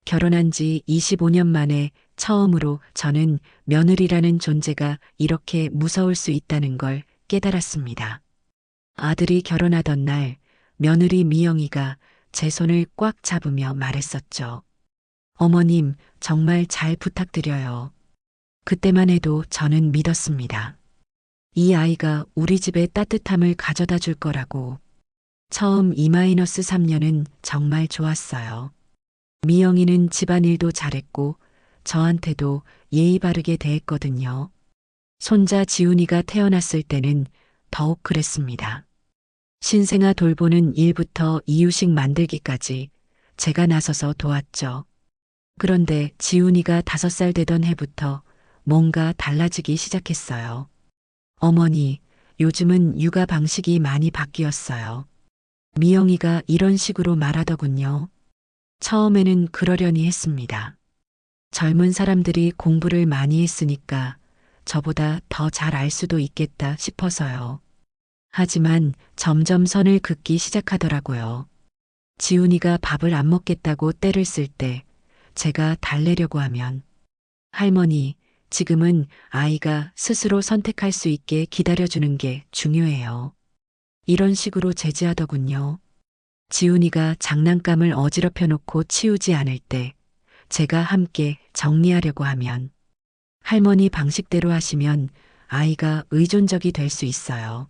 결혼한 지 25년 만에 처음으로 저는 며느리라는 존재가 이렇게 무서울 수 있다는 걸 깨달았습니다. 아들이 결혼하던 날 며느리 미영이가 제 손을 꽉 잡으며 말했었죠. 어머님, 정말 잘 부탁드려요. 그때만 해도 저는 믿었습니다. 이 아이가 우리 집에 따뜻함을 가져다 줄 거라고. 처음 2-3년은 정말 좋았어요. 미영이는 집안일도 잘했고 저한테도 예의 바르게 대했거든요. 손자 지훈이가 태어났을 때는 더욱 그랬습니다. 신생아 돌보는 일부터 이유식 만들기까지 제가 나서서 도왔죠. 그런데 지훈이가 5살 되던 해부터 뭔가 달라지기 시작했어요. 어머니, 요즘은 육아 방식이 많이 바뀌었어요. 미영이가 이런 식으로 말하더군요. 처음에는 그러려니 했습니다. 젊은 사람들이 공부를 많이 했으니까 저보다 더 잘 알 수도 있겠다 싶어서요. 하지만 점점 선을 긋기 시작하더라고요. 지훈이가 밥을 안 먹겠다고 떼를 쓸 때 제가 달래려고 하면 할머니, 지금은 아이가 스스로 선택할 수 있게 기다려주는 게 중요해요. 이런 식으로 제지하더군요. 지훈이가 장난감을 어지럽혀 놓고 치우지 않을 때 제가 함께 정리하려고 하면 할머니 방식대로 하시면 아이가 의존적이 될 수 있어요.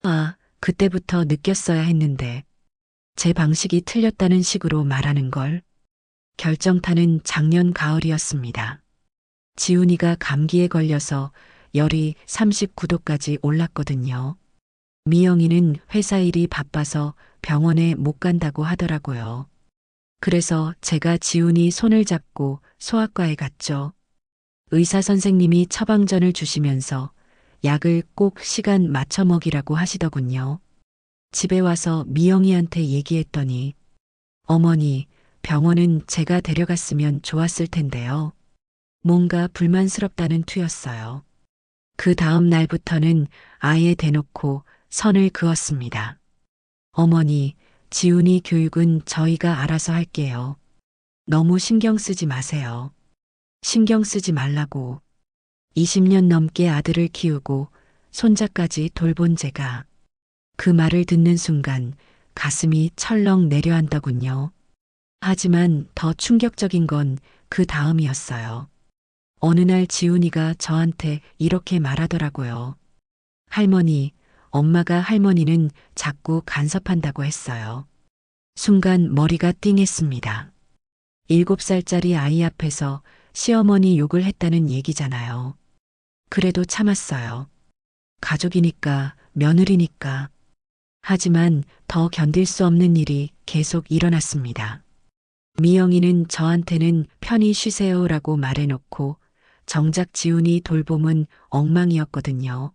아, 그때부터 느꼈어야 했는데 제 방식이 틀렸다는 식으로 말하는 걸. 결정타는 작년 가을이었습니다. 지훈이가 감기에 걸려서 열이 39도까지 올랐거든요. 미영이는 회사 일이 바빠서 병원에 못 간다고 하더라고요. 그래서 제가 지훈이 손을 잡고 소아과에 갔죠. 의사 선생님이 처방전을 주시면서 약을 꼭 시간 맞춰 먹이라고 하시더군요. 집에 와서 미영이한테 얘기했더니 어머니, 병원은 제가 데려갔으면 좋았을 텐데요. 뭔가 불만스럽다는 투였어요. 그 다음 날부터는 아예 대놓고 선을 그었습니다. 어머니, 지훈이 교육은 저희가 알아서 할게요. 너무 신경 쓰지 마세요. 신경 쓰지 말라고. 20년 넘게 아들을 키우고 손자까지 돌본 제가 그 말을 듣는 순간 가슴이 철렁 내려앉더군요. 하지만 더 충격적인 건 그 다음이었어요. 어느 날 지훈이가 저한테 이렇게 말하더라고요. 할머니, 엄마가 할머니는 자꾸 간섭한다고 했어요. 순간 머리가 띵했습니다. 7살짜리 아이 앞에서 시어머니 욕을 했다는 얘기잖아요. 그래도 참았어요. 가족이니까, 며느리니까. 하지만 더 견딜 수 없는 일이 계속 일어났습니다. 미영이는 저한테는 편히 쉬세요라고 말해놓고 정작 지훈이 돌봄은 엉망이었거든요.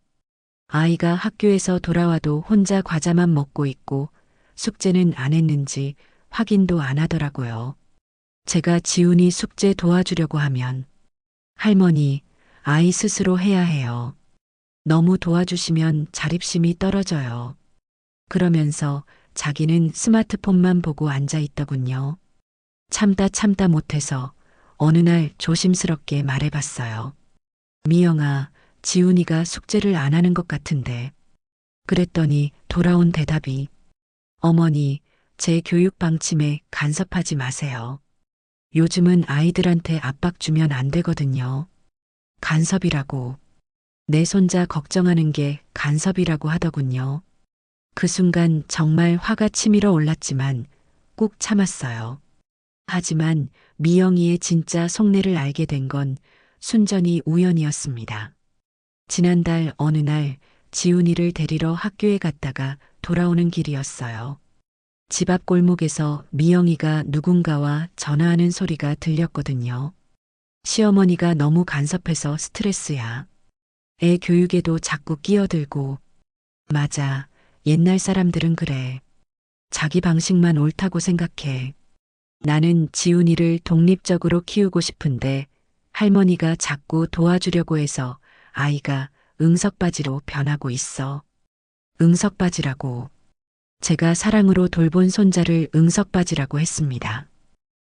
아이가 학교에서 돌아와도 혼자 과자만 먹고 있고 숙제는 안 했는지 확인도 안 하더라고요. 제가 지훈이 숙제 도와주려고 하면 할머니, 아이 스스로 해야 해요. 너무 도와주시면 자립심이 떨어져요. 그러면서 자기는 스마트폰만 보고 앉아 있더군요. 참다 못해서 어느 날 조심스럽게 말해봤어요. 미영아, 지훈이가 숙제를 안 하는 것 같은데. 그랬더니 돌아온 대답이 어머니, 제 교육 방침에 간섭하지 마세요. 요즘은 아이들한테 압박 주면 안 되거든요. 간섭이라고. 내 손자 걱정하는 게 간섭이라고 하더군요. 그 순간 정말 화가 치밀어 올랐지만 꾹 참았어요. 하지만 미영이의 진짜 속내를 알게 된 건 순전히 우연이었습니다. 지난달 어느 날 지훈이를 데리러 학교에 갔다가 돌아오는 길이었어요. 집 앞 골목에서 미영이가 누군가와 전화하는 소리가 들렸거든요. 시어머니가 너무 간섭해서 스트레스야. 애 교육에도 자꾸 끼어들고. 맞아. 옛날 사람들은 그래. 자기 방식만 옳다고 생각해. 나는 지훈이를 독립적으로 키우고 싶은데 할머니가 자꾸 도와주려고 해서 아이가 응석바지로 변하고 있어. 응석바지라고. 제가 사랑으로 돌본 손자를 응석바지라고 했습니다.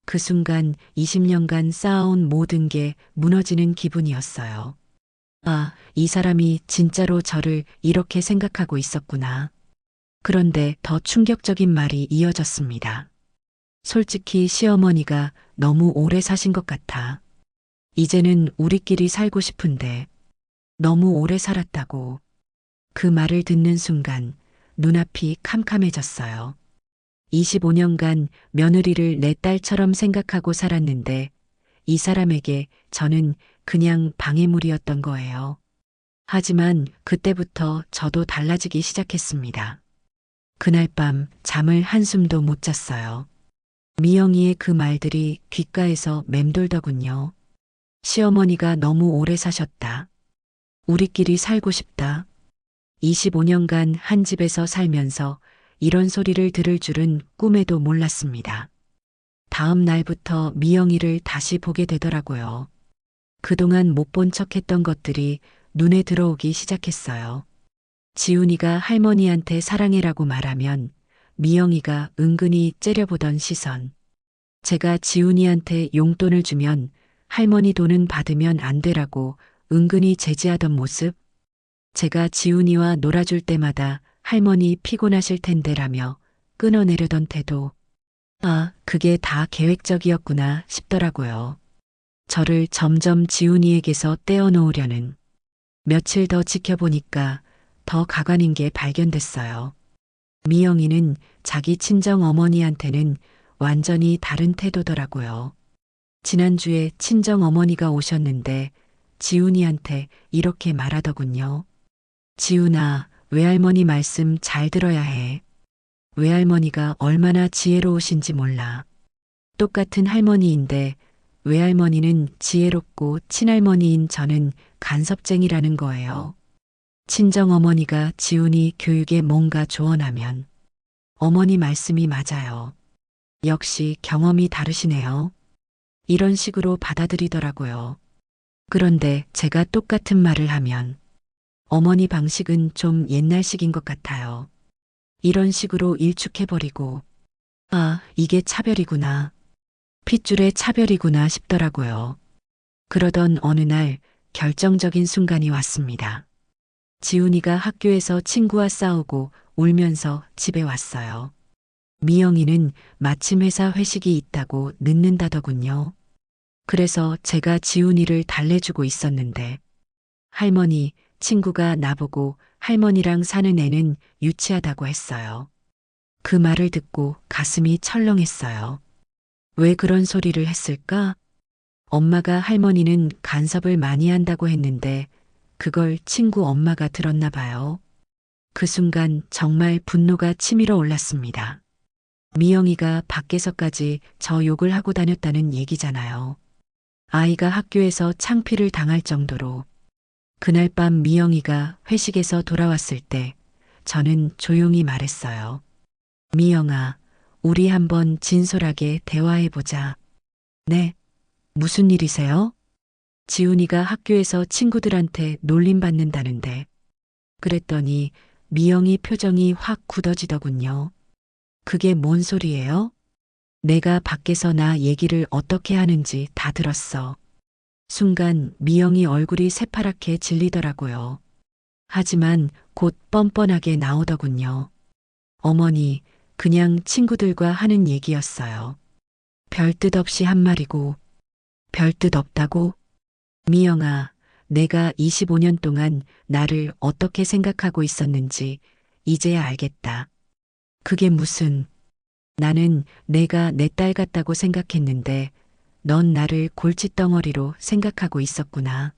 그 순간 20년간 쌓아온 모든 게 무너지는 기분이었어요. 아, 이 사람이 진짜로 저를 이렇게 생각하고 있었구나. 그런데 더 충격적인 말이 이어졌습니다. 솔직히 시어머니가 너무 오래 사신 것 같아. 이제는 우리끼리 살고 싶은데 너무 오래 살았다고. 그 말을 듣는 순간 눈앞이 캄캄해졌어요. 25년간 며느리를 내 딸처럼 생각하고 살았는데 이 사람에게 저는 그냥 방해물이었던 거예요. 하지만 그때부터 저도 달라지기 시작했습니다. 그날 밤 잠을 한숨도 못 잤어요. 미영이의 그 말들이 귓가에서 맴돌더군요. 시어머니가 너무 오래 사셨다. 우리끼리 살고 싶다. 25년간 한 집에서 살면서 이런 소리를 들을 줄은 꿈에도 몰랐습니다. 다음 날부터 미영이를 다시 보게 되더라고요. 그동안 못 본 척했던 것들이 눈에 들어오기 시작했어요. 지훈이가 할머니한테 사랑해라고 말하면 미영이가 은근히 째려보던 시선. 제가 지훈이한테 용돈을 주면 할머니 돈은 받으면 안 되라고 은근히 제지하던 모습. 제가 지훈이와 놀아줄 때마다 할머니 피곤하실 텐데라며 끊어내려던 태도. 아, 그게 다 계획적이었구나 싶더라고요. 저를 점점 지훈이에게서 떼어놓으려는. 며칠 더 지켜보니까 더 가관인 게 발견됐어요. 미영이는 자기 친정 어머니한테는 완전히 다른 태도더라고요. 지난주에 친정 어머니가 오셨는데 지훈이한테 이렇게 말하더군요. 지훈아, 외할머니 말씀 잘 들어야 해. 외할머니가 얼마나 지혜로우신지 몰라. 똑같은 할머니인데 외할머니는 지혜롭고 친할머니인 저는 간섭쟁이라는 거예요. 친정어머니가 지훈이 교육에 뭔가 조언하면 어머니 말씀이 맞아요. 역시 경험이 다르시네요. 이런 식으로 받아들이더라고요. 그런데 제가 똑같은 말을 하면 어머니 방식은 좀 옛날식인 것 같아요. 이런 식으로 일축해버리고 아, 이게 차별이구나. 핏줄의 차별이구나 싶더라고요. 그러던 어느 날 결정적인 순간이 왔습니다. 지훈이가 학교에서 친구와 싸우고 울면서 집에 왔어요. 미영이는 마침 회사 회식이 있다고 늦는다더군요. 그래서 제가 지훈이를 달래주고 있었는데 할머니, 친구가 나보고 할머니랑 사는 애는 유치하다고 했어요. 그 말을 듣고 가슴이 철렁했어요. 왜 그런 소리를 했을까? 엄마가 할머니는 간섭을 많이 한다고 했는데 그걸 친구 엄마가 들었나 봐요. 그 순간 정말 분노가 치밀어 올랐습니다. 미영이가 밖에서까지 저 욕을 하고 다녔다는 얘기잖아요. 아이가 학교에서 창피를 당할 정도로. 그날 밤 미영이가 회식에서 돌아왔을 때 저는 조용히 말했어요. 미영아, 우리 한번 진솔하게 대화해보자. 네, 무슨 일이세요? 지훈이가 학교에서 친구들한테 놀림받는다는데. 그랬더니 미영이 표정이 확 굳어지더군요. 그게 뭔 소리예요? 내가 밖에서 나 얘기를 어떻게 하는지 다 들었어. 순간 미영이 얼굴이 새파랗게 질리더라고요. 하지만 곧 뻔뻔하게 나오더군요. 어머니, 그냥 친구들과 하는 얘기였어요. 별 뜻 없이 한 말이고, 별 뜻 없다고? 미영아, 내가 25년 동안 나를 어떻게 생각하고 있었는지 이제야 알겠다. 그게 무슨, 나는 내가 내 딸 같다고 생각했는데 넌 나를 골칫덩어리로 생각하고 있었구나.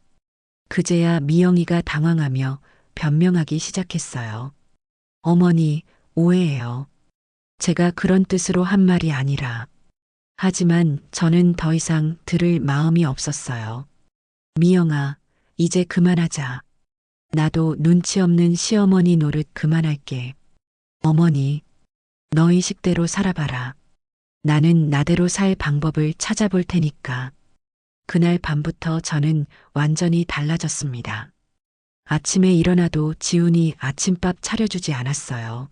그제야 미영이가 당황하며 변명하기 시작했어요. 어머니, 오해예요. 제가 그런 뜻으로 한 말이 아니라. 하지만 저는 더 이상 들을 마음이 없었어요. 미영아, 이제 그만하자. 나도 눈치 없는 시어머니 노릇 그만할게. 어머니, 너희 식대로 살아봐라. 나는 나대로 살 방법을 찾아볼 테니까. 그날 밤부터 저는 완전히 달라졌습니다. 아침에 일어나도 지훈이 아침밥 차려주지 않았어요.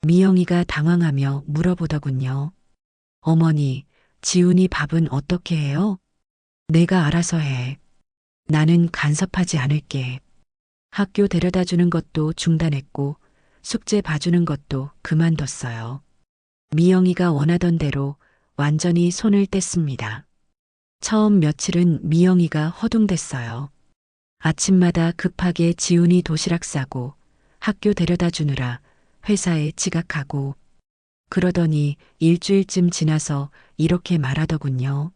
미영이가 당황하며 물어보더군요. 어머니, 지훈이 밥은 어떻게 해요? 내가 알아서 해. 나는 간섭하지 않을게. 학교 데려다 주는 것도 중단했고 숙제 봐주는 것도 그만뒀어요. 미영이가 원하던 대로 완전히 손을 뗐습니다. 처음 며칠은 미영이가 허둥댔어요. 아침마다 급하게 지훈이 도시락 싸고 학교 데려다 주느라 회사에 지각하고 그러더니 일주일쯤 지나서 이렇게 말하더군요.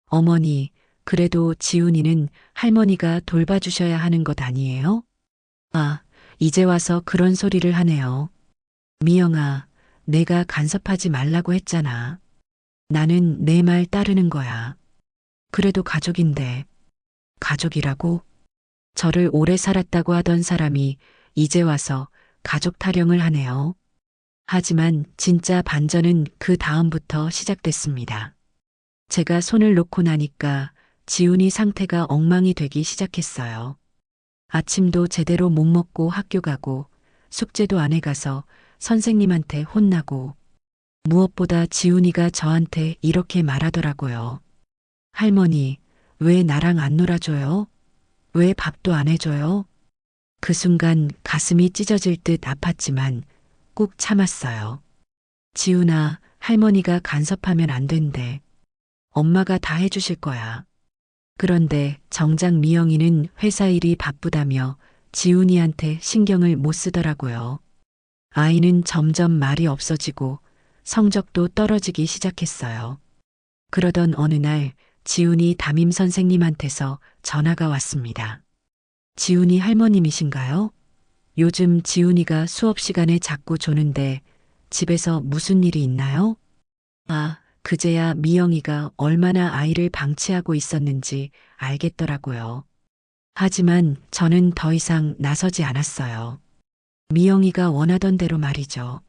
어머니, 그래도 지훈이는 할머니가 돌봐주셔야 하는 것 아니에요? 아, 이제 와서 그런 소리를 하네요. 미영아, 내가 간섭하지 말라고 했잖아. 나는 내 말 따르는 거야. 그래도 가족인데. 가족이라고? 저를 오래 살았다고 하던 사람이 이제 와서 가족 타령을 하네요. 하지만 진짜 반전은 그 다음부터 시작됐습니다. 제가 손을 놓고 나니까 지훈이 상태가 엉망이 되기 시작했어요. 아침도 제대로 못 먹고 학교 가고 숙제도 안 해가서 선생님한테 혼나고 무엇보다 지훈이가 저한테 이렇게 말하더라고요. 할머니, 왜 나랑 안 놀아줘요? 왜 밥도 안 해줘요? 그 순간 가슴이 찢어질 듯 아팠지만 꾹 참았어요. 지훈아, 할머니가 간섭하면 안 된대. 엄마가 다 해주실 거야. 그런데 정작 미영이는 회사 일이 바쁘다며 지훈이한테 신경을 못 쓰더라고요. 아이는 점점 말이 없어지고 성적도 떨어지기 시작했어요. 그러던 어느 날 지훈이 담임 선생님한테서 전화가 왔습니다. 지훈이 할머님이신가요? 요즘 지훈이가 수업 시간에 자꾸 조는데 집에서 무슨 일이 있나요? 아, 그제야 미영이가 얼마나 아이를 방치하고 있었는지 알겠더라고요. 하지만 저는 더 이상 나서지 않았어요. 미영이가 원하던 대로 말이죠.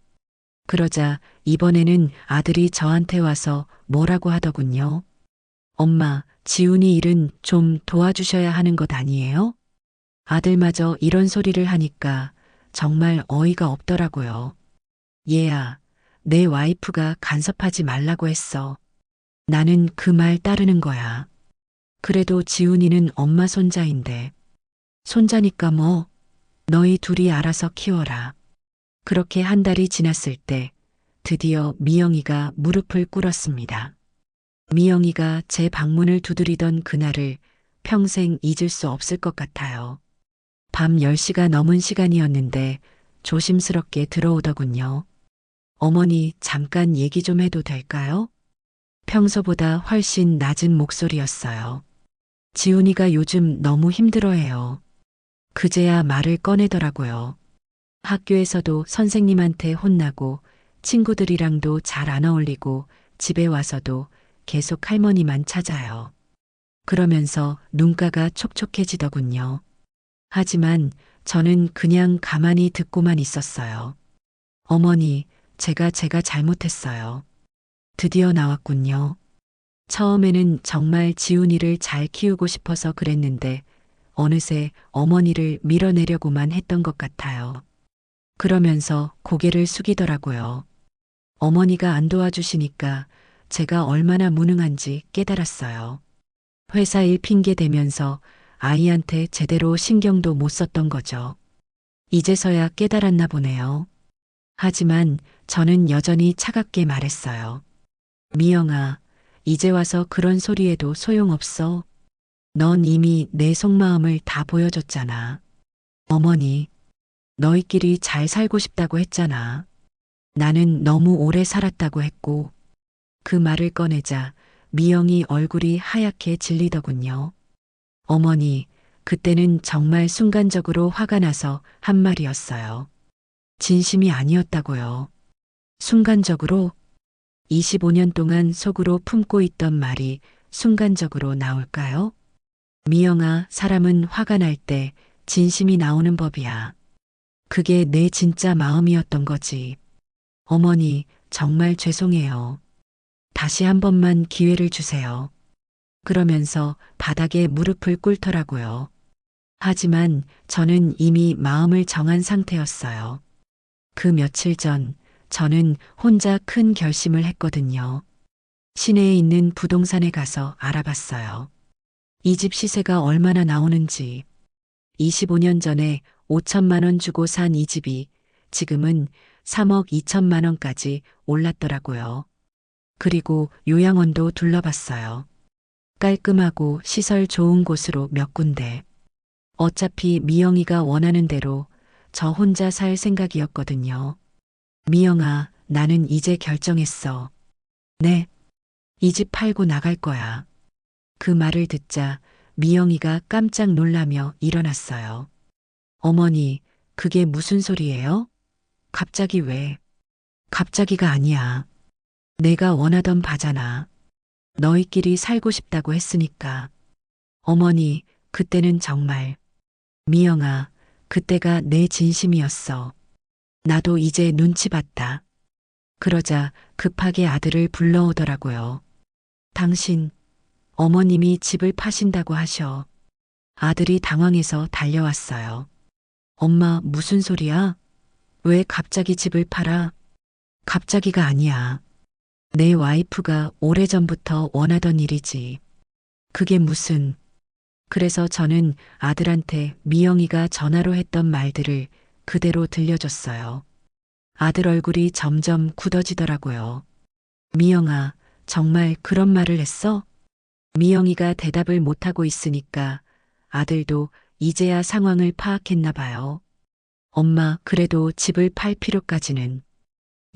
그러자 이번에는 아들이 저한테 와서 뭐라고 하더군요. 엄마, 지훈이 일은 좀 도와주셔야 하는 것 아니에요? 아들마저 이런 소리를 하니까 정말 어이가 없더라고요. 얘야, 내 와이프가 간섭하지 말라고 했어. 나는 그 말 따르는 거야. 그래도 지훈이는 엄마 손자인데. 손자니까 뭐, 너희 둘이 알아서 키워라. 그렇게 한 달이 지났을 때 드디어 미영이가 무릎을 꿇었습니다. 미영이가 제 방문을 두드리던 그날을 평생 잊을 수 없을 것 같아요. 밤 10시가 넘은 시간이었는데 조심스럽게 들어오더군요. 어머니, 잠깐 얘기 좀 해도 될까요? 평소보다 훨씬 낮은 목소리였어요. 지훈이가 요즘 너무 힘들어해요. 그제야 말을 꺼내더라고요. 학교에서도 선생님한테 혼나고 친구들이랑도 잘 안 어울리고 집에 와서도 계속 할머니만 찾아요. 그러면서 눈가가 촉촉해지더군요. 하지만 저는 그냥 가만히 듣고만 있었어요. 어머니, 제가 잘못했어요. 드디어 나왔군요. 처음에는 정말 지훈이를 잘 키우고 싶어서 그랬는데 어느새 어머니를 밀어내려고만 했던 것 같아요. 그러면서 고개를 숙이더라고요. 어머니가 안 도와주시니까 제가 얼마나 무능한지 깨달았어요. 회사 일 핑계 대면서 아이한테 제대로 신경도 못 썼던 거죠. 이제서야 깨달았나 보네요. 하지만 저는 여전히 차갑게 말했어요. 미영아, 이제 와서 그런 소리해도 소용없어. 넌 이미 내 속마음을 다 보여줬잖아. 어머니, 너희끼리 잘 살고 싶다고 했잖아. 나는 너무 오래 살았다고 했고, 그 말을 꺼내자 미영이 얼굴이 하얗게 질리더군요. 어머니, 그때는 정말 순간적으로 화가 나서 한 말이었어요. 진심이 아니었다고요. 순간적으로 25년 동안 속으로 품고 있던 말이 순간적으로 나올까요? 미영아, 사람은 화가 날 때 진심이 나오는 법이야. 그게 내 진짜 마음이었던 거지. 어머니, 정말 죄송해요. 다시 한 번만 기회를 주세요. 그러면서 바닥에 무릎을 꿇더라고요. 하지만 저는 이미 마음을 정한 상태였어요. 그 며칠 전 저는 혼자 큰 결심을 했거든요. 시내에 있는 부동산에 가서 알아봤어요. 이 집 시세가 얼마나 나오는지. 25년 전에 5천만 원 주고 산 이 집이 지금은 3억 2천만 원까지 올랐더라고요. 그리고 요양원도 둘러봤어요. 깔끔하고 시설 좋은 곳으로 몇 군데. 어차피 미영이가 원하는 대로 저 혼자 살 생각이었거든요. 미영아, 나는 이제 결정했어. 네, 이 집 팔고 나갈 거야. 그 말을 듣자 미영이가 깜짝 놀라며 일어났어요. 어머니, 그게 무슨 소리예요? 갑자기 왜? 갑자기가 아니야. 내가 원하던 바잖아. 너희끼리 살고 싶다고 했으니까. 어머니, 그때는 정말. 미영아, 그때가 내 진심이었어. 나도 이제 눈치 봤다. 그러자 급하게 아들을 불러오더라고요. 당신, 어머님이 집을 파신다고 하셔. 아들이 당황해서 달려왔어요. 엄마, 무슨 소리야? 왜 갑자기 집을 팔아? 갑자기가 아니야. 내 와이프가 오래전부터 원하던 일이지. 그게 무슨. 그래서 저는 아들한테 미영이가 전화로 했던 말들을 그대로 들려줬어요. 아들 얼굴이 점점 굳어지더라고요. 미영아, 정말 그런 말을 했어? 미영이가 대답을 못하고 있으니까 아들도 이제야 상황을 파악했나 봐요. 엄마, 그래도 집을 팔 필요까지는.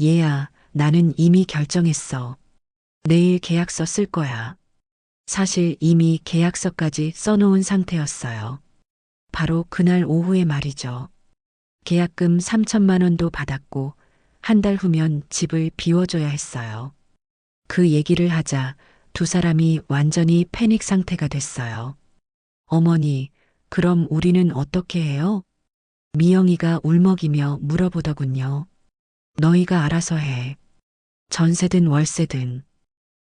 얘야, 나는 이미 결정했어. 내일 계약서 쓸 거야. 사실 이미 계약서까지 써놓은 상태였어요. 바로 그날 오후에 말이죠. 계약금 3천만 원도 받았고 한 달 후면 집을 비워줘야 했어요. 그 얘기를 하자 두 사람이 완전히 패닉 상태가 됐어요. 어머니, 그럼 우리는 어떻게 해요? 미영이가 울먹이며 물어보더군요. 너희가 알아서 해. 전세든 월세든.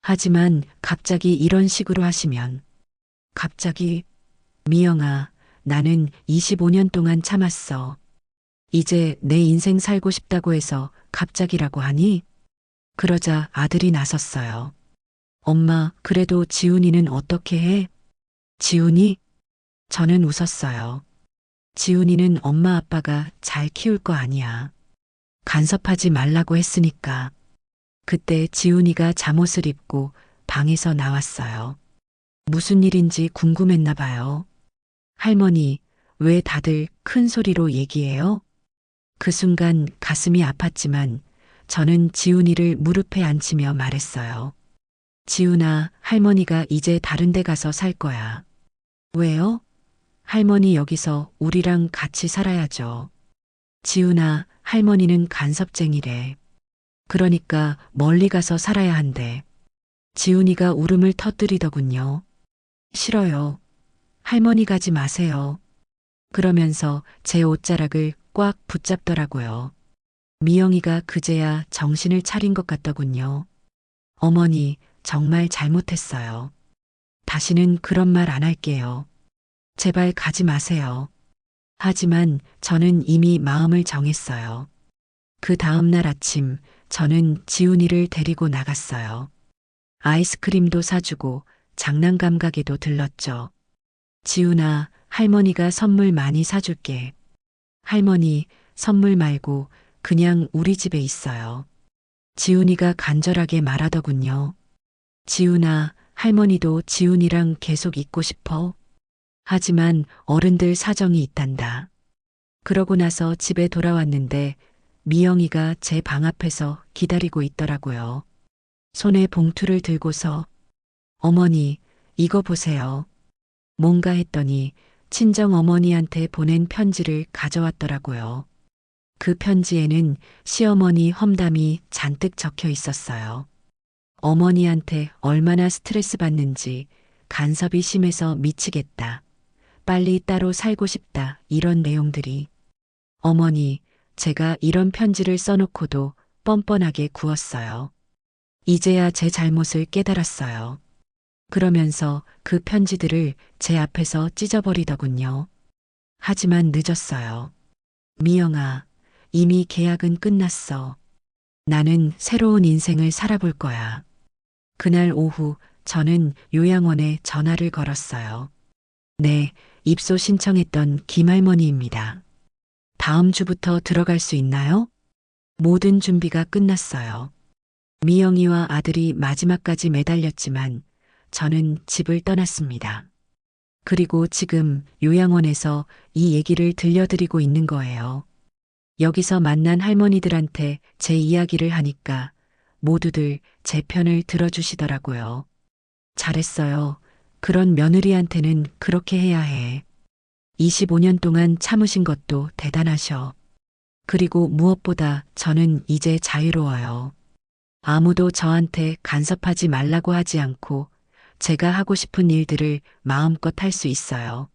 하지만 갑자기 이런 식으로 하시면. 갑자기, 미영아, 나는 25년 동안 참았어. 이제 내 인생 살고 싶다고 해서 갑자기라고 하니? 그러자 아들이 나섰어요. 엄마, 그래도 지훈이는 어떻게 해? 지훈이? 저는 웃었어요. 지훈이는 엄마 아빠가 잘 키울 거 아니야. 간섭하지 말라고 했으니까. 그때 지훈이가 잠옷을 입고 방에서 나왔어요. 무슨 일인지 궁금했나 봐요. 할머니, 왜 다들 큰 소리로 얘기해요? 그 순간 가슴이 아팠지만 저는 지훈이를 무릎에 앉히며 말했어요. 지훈아, 할머니가 이제 다른 데 가서 살 거야. 왜요? 할머니 여기서 우리랑 같이 살아야죠. 지훈아, 할머니는 간섭쟁이래. 그러니까 멀리 가서 살아야 한대. 지훈이가 울음을 터뜨리더군요. 싫어요. 할머니 가지 마세요. 그러면서 제 옷자락을 꽉 붙잡더라고요. 미영이가 그제야 정신을 차린 것 같더군요. 어머니, 정말 잘못했어요. 다시는 그런 말 안 할게요. 제발 가지 마세요. 하지만 저는 이미 마음을 정했어요. 그 다음 날 아침 저는 지훈이를 데리고 나갔어요. 아이스크림도 사주고 장난감 가게도 들렀죠. 지훈아, 할머니가 선물 많이 사줄게. 할머니, 선물 말고 그냥 우리 집에 있어요. 지훈이가 간절하게 말하더군요. 지훈아, 할머니도 지훈이랑 계속 있고 싶어? 하지만 어른들 사정이 있단다. 그러고 나서 집에 돌아왔는데 미영이가 제 방 앞에서 기다리고 있더라고요. 손에 봉투를 들고서 어머니, 이거 보세요. 뭔가 했더니 친정 어머니한테 보낸 편지를 가져왔더라고요. 그 편지에는 시어머니 험담이 잔뜩 적혀 있었어요. 어머니한테 얼마나 스트레스 받는지 간섭이 심해서 미치겠다. 빨리 따로 살고 싶다. 이런 내용들이. 어머니, 제가 이런 편지를 써놓고도 뻔뻔하게 구웠어요. 이제야 제 잘못을 깨달았어요. 그러면서 그 편지들을 제 앞에서 찢어버리더군요. 하지만 늦었어요. 미영아, 이미 계약은 끝났어. 나는 새로운 인생을 살아볼 거야. 그날 오후 저는 요양원에 전화를 걸었어요. 네, 입소 신청했던 김할머니입니다. 다음 주부터 들어갈 수 있나요? 모든 준비가 끝났어요. 미영이와 아들이 마지막까지 매달렸지만 저는 집을 떠났습니다. 그리고 지금 요양원에서 이 얘기를 들려드리고 있는 거예요. 여기서 만난 할머니들한테 제 이야기를 하니까 모두들 제 편을 들어주시더라고요. 잘했어요. 그런 며느리한테는 그렇게 해야 해. 25년 동안 참으신 것도 대단하셔. 그리고 무엇보다 저는 이제 자유로워요. 아무도 저한테 간섭하지 말라고 하지 않고 제가 하고 싶은 일들을 마음껏 할 수 있어요.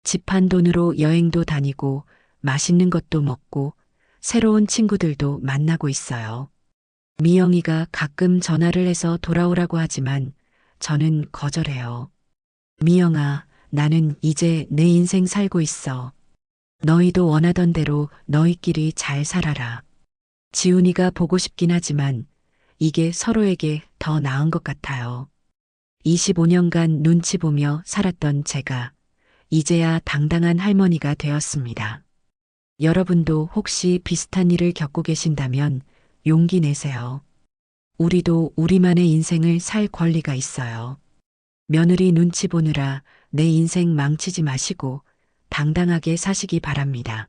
집 한 돈으로 여행도 다니고 맛있는 것도 먹고 새로운 친구들도 만나고 있어요. 미영이가 가끔 전화를 해서 돌아오라고 하지만 저는 거절해요. 미영아, 나는 이제 내 인생 살고 있어. 너희도 원하던 대로 너희끼리 잘 살아라. 지훈이가 보고 싶긴 하지만 이게 서로에게 더 나은 것 같아요. 25년간 눈치 보며 살았던 제가 이제야 당당한 할머니가 되었습니다. 여러분도 혹시 비슷한 일을 겪고 계신다면 용기 내세요. 우리도 우리만의 인생을 살 권리가 있어요. 며느리 눈치 보느라 내 인생 망치지 마시고 당당하게 사시기 바랍니다.